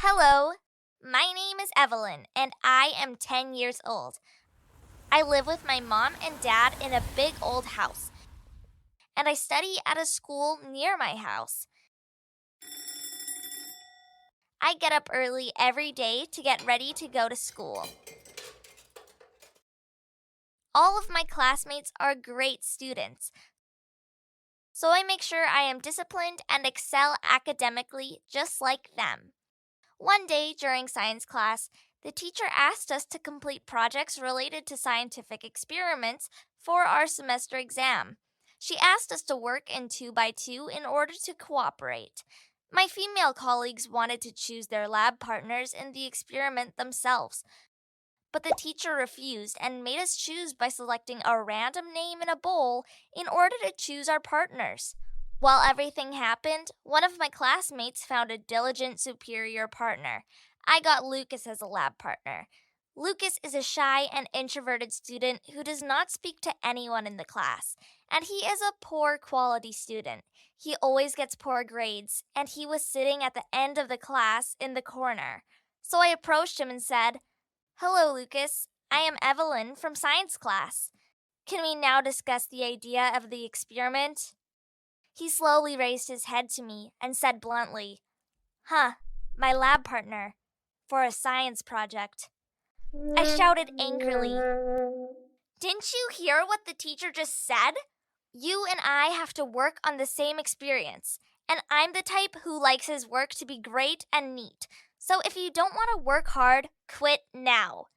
Hello, my name is Evelyn, and I am 10 years old. I live with my mom and dad in a big old house, and I study at a school near my house. I get up early every day to get ready to go to school. All of my classmates are great students, so I make sure I am disciplined and excel academically just like them. One day during science class, the teacher asked us to complete projects related to scientific experiments for our semester exam. She asked us to work in 2 by 2 in order to cooperate. My female colleagues wanted to choose their lab partners in the experiment themselves, but the teacher refused and made us choose by selecting a random name in a bowl in order to choose our partners. While everything happened, one of my classmates found a diligent superior partner. I got Lucas as a lab partner. Lucas is a shy and introverted student who does not speak to anyone in the class, and he is a poor quality student. He always gets poor grades, and he was sitting at the end of the class in the corner. So I approached him and said, "Hello, Lucas. I am Evelyn from science class. Can we now discuss the idea of the experiment?" He slowly raised his head to me and said bluntly, my lab partner, for a science project." I shouted angrily, "Didn't you hear what the teacher just said? You and I have to work on the same experience, and I'm the type who likes his work to be great and neat. So if you don't want to work hard, quit now."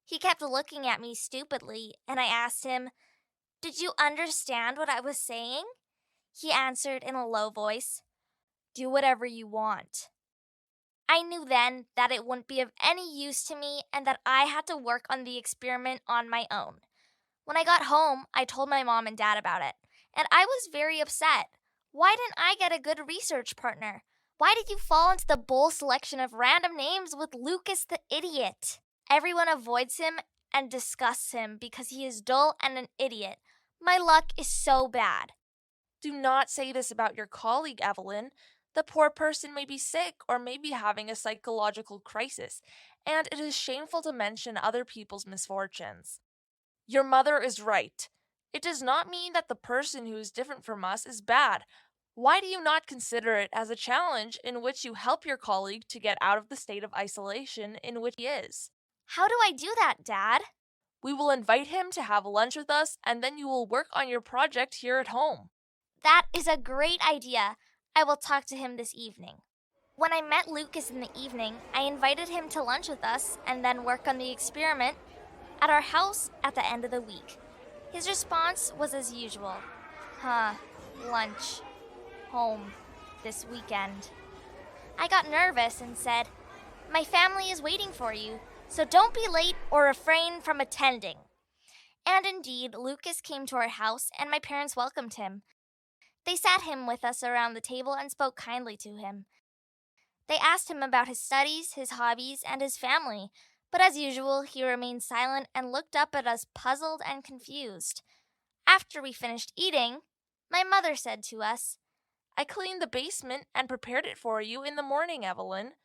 He kept looking at me stupidly, and I asked him, "Did you understand what I was saying?" He answered in a low voice, "Do whatever you want." I knew then that it wouldn't be of any use to me and that I had to work on the experiment on my own. When I got home, I told my mom and dad about it, and I was very upset. Why didn't I get a good research partner? Why did you fall into the bowl selection of random names with Lucas the idiot? Everyone avoids him and disgusts him because he is dull and an idiot. My luck is so bad. Do not say this about your colleague, Evelyn. The poor person may be sick or may be having a psychological crisis, and it is shameful to mention other people's misfortunes. Your mother is right. It does not mean that the person who is different from us is bad. Why do you not consider it as a challenge in which you help your colleague to get out of the state of isolation in which he is? How do I do that, Dad? We will invite him to have lunch with us, and then you will work on your project here at home. That is a great idea. I will talk to him this evening. When I met Lucas in the evening, I invited him to lunch with us and then work on the experiment at our house at the end of the week. His response was as usual. Lunch. Home. This weekend. I got nervous and said, "My family is waiting for you, so don't be late or refrain from attending." And indeed, Lucas came to our house and my parents welcomed him. They sat him with us around the table and spoke kindly to him. They asked him about his studies, his hobbies, and his family, but as usual, he remained silent and looked up at us puzzled and confused. After we finished eating, my mother said to us, I cleaned the basement and prepared it for you in the morning, Evelyn,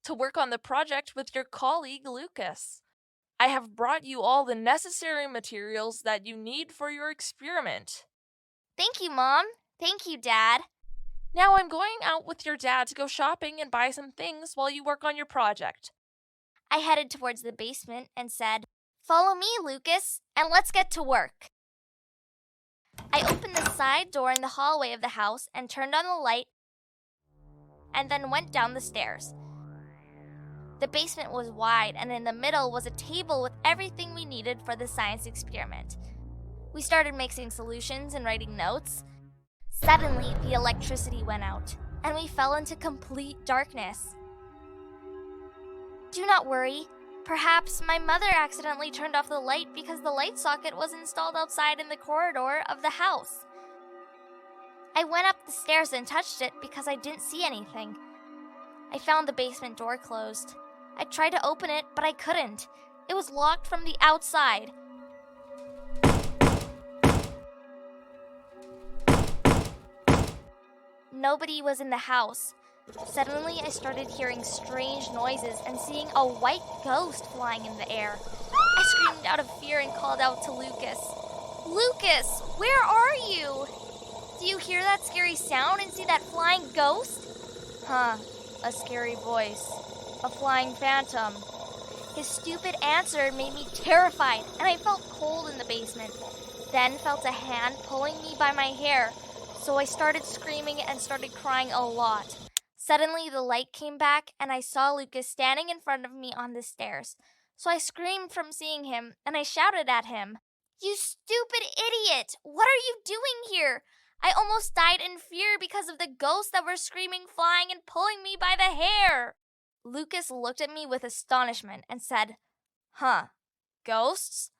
to work on the project with your colleague, Lucas. I have brought you all the necessary materials that you need for your experiment. "Thank you, Mom. Thank you, Dad." Now I'm going out with your dad to go shopping and buy some things while you work on your project. I headed towards the basement and said, "Follow me, Lucas, and let's get to work." I opened the side door in the hallway of the house and turned on the light and then went down the stairs. The basement was wide, and in the middle was a table with everything we needed for the science experiment. We started mixing solutions and writing notes. Suddenly, the electricity went out, and we fell into complete darkness. Do not worry. Perhaps my mother accidentally turned off the light because the light socket was installed outside in the corridor of the house. I went up the stairs and touched it because I didn't see anything. I found the basement door closed. I tried to open it, but I couldn't. It was locked from the outside. Nobody was in the house, Suddenly, I started hearing strange noises and seeing a white ghost flying in the air. I screamed out of fear and called out to Lucas. Lucas, where are you? Do you hear that scary sound and see that flying ghost? Huh, a scary voice. A flying phantom. His stupid answer made me terrified, and I felt cold in the basement. Then felt a hand pulling me by my hair, so I started screaming and started crying a lot. Suddenly, the light came back, and I saw Lucas standing in front of me on the stairs. So I screamed from seeing him, and I shouted at him, You stupid idiot! What are you doing here? I almost died in fear because of the ghosts that were screaming, flying, and pulling me by the hair. Lucas looked at me with astonishment and said, Huh, ghosts?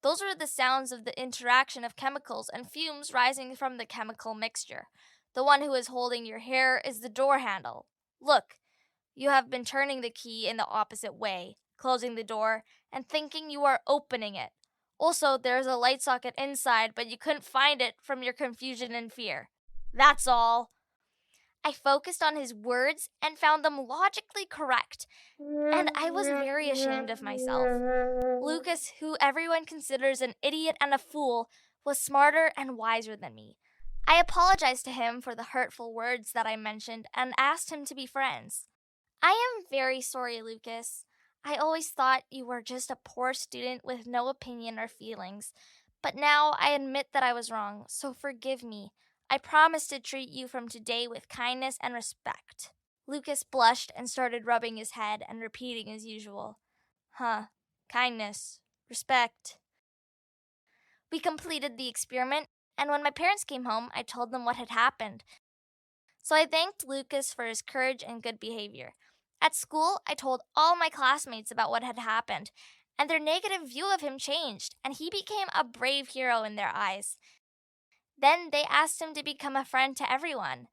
Those are the sounds of the interaction of chemicals and fumes rising from the chemical mixture. The one who is holding your hair is the door handle. Look, you have been turning the key in the opposite way, closing the door, and thinking you are opening it. Also, there is a light socket inside, but you couldn't find it from your confusion and fear. That's all. I focused on his words and found them logically correct, and I was very ashamed of myself. Lucas, who everyone considers an idiot and a fool, was smarter and wiser than me. I apologized to him for the hurtful words that I mentioned and asked him to be friends. I am very sorry, Lucas. I always thought you were just a poor student with no opinion or feelings. But now I admit that I was wrong, so forgive me. I promise to treat you from today with kindness and respect. Lucas blushed and started rubbing his head and repeating as usual. Huh, kindness, respect. We completed the experiment, and when my parents came home, I told them what had happened. So I thanked Lucas for his courage and good behavior. At school, I told all my classmates about what had happened, and their negative view of him changed, and he became a brave hero in their eyes. Then they asked him to become a friend to everyone.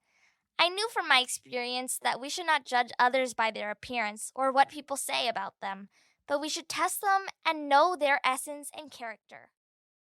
I knew from my experience that we should not judge others by their appearance or what people say about them, but we should test them and know their essence and character.